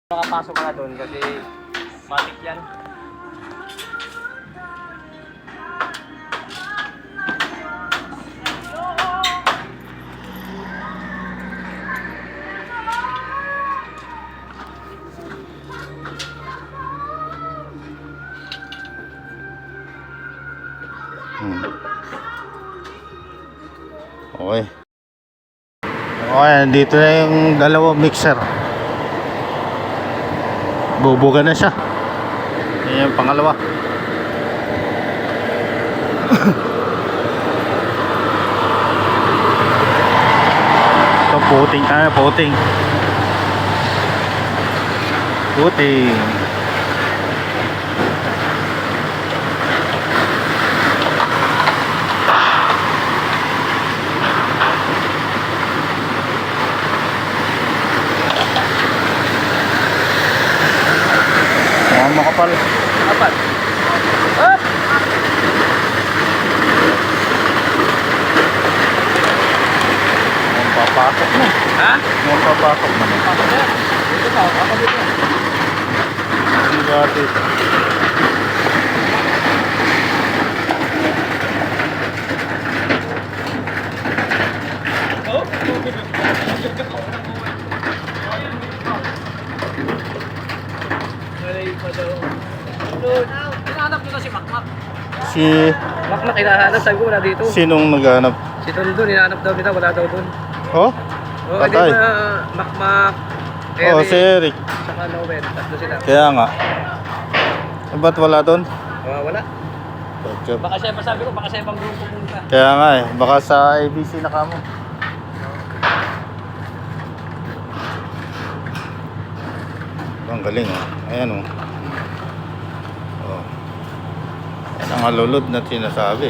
Nakapasok ka na doon kasi matik yan. Okay. Okay, dito na yung dalawang mixer. Bubuga na siya. Yan yung pangalawa. So, puting tayo, puting. Puting. Makapal. Apat. Up! Papasok na. Ha? Papasok na. Dito pa, ako dito. Hindi dati. Oh? Hinahanap nyo na si Makmak. Si... Makmak hinahanap, sabi ko wala dito. Sinong naghanap? Si Tondo, hinahanap daw nila, wala daw doon. Oh? Oh, di Patay. ba Makmak, Oh, si Eric. saka Noel, tatlo sila. Kaya nga. Ba't wala doon? Wala. Baka siya, sabi ko, baka sa ibang grupo pumunta. Kaya nga eh. Baka sa ABC na kamo. Ang galing oh. Ayan oh. Oh. Yan ang alulod na sinasabi.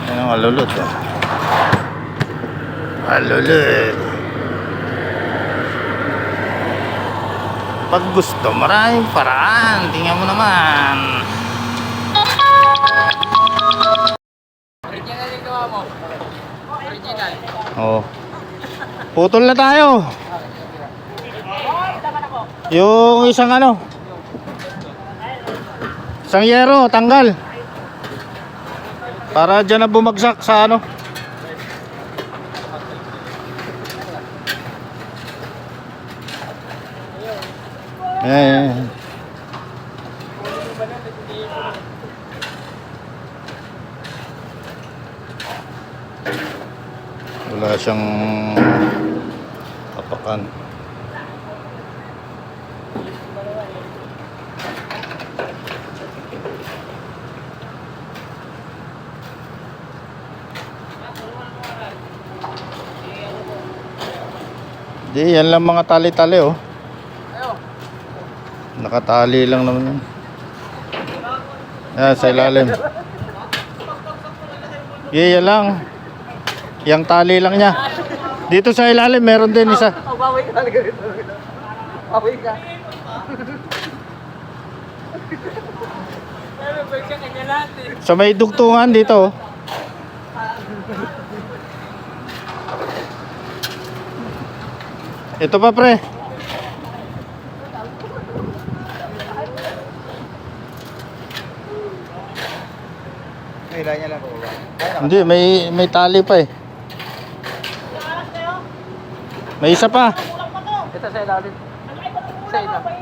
Yan ang alulod oh. Alulod. Pag gusto, maraming paraan. Tingnan mo naman. Original yung gawa mo. Original. Oh. Putol na tayo. Yung isang ano. Isang yero, tanggal. Para dyan na bumagsak sa ano. Eh. Wala siyang tapakan. Di, yan lang mga tali-tali oh. Nakatali lang naman yan. Yan, sa ilalim. Yan lang. Yang tali lang niya. Dito sa ilalim, meron din isa. Bawi ka talaga dito. Bawi ka. Sa may dugtungan dito oh. Ito pa pre. Kailan niya lang po ba? Hindi, may tali pa eh. May isa pa. Ito sa ilalim. Sa ilalim.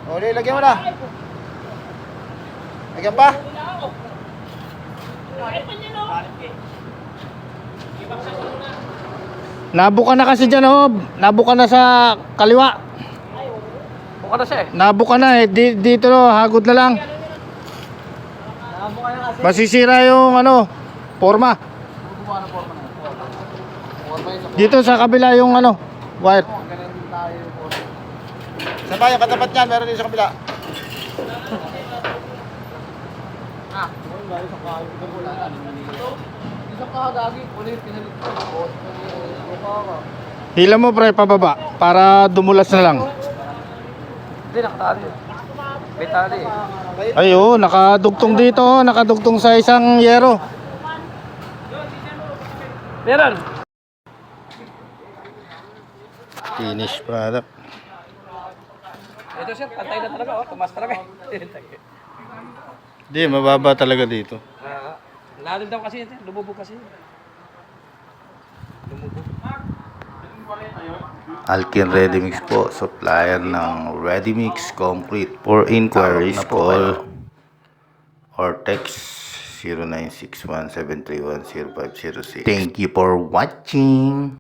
O, lagyan mo na. Lagyan pa. Nabuka na kasi dyan oh. Nabuka na sa kaliwa. Buka na siya eh. Nabuka na eh. Dito no, hagod na lang. Buka na kasi. Masisira yung ano, forma. Buka na forma na. Forma yun sa Dito sa kabila yung ano, wire. ganun tayo. Sa ba yung katapat niyan, meron din sa kabila. Isang kayo. Isang kahagagi. Ulit, pinalit ko. Hila mo pre, pababa. Para dumulas na lang. Hindi, nakatali. May tali. Ay oh, nakadugtong dito oh. Nakadugtong sa isang yero. Meron. Finished product. Ito sir, pantay na talaga, oh. Tumas talaga. Hindi, mababa talaga dito. Lalim daw kasi ito, lumubog kasi. Lumubog. Alkin Ready Mix po, supplier ng Ready Mix Concrete. For inquiries, call or text 0961-731-0506. Thank you for watching.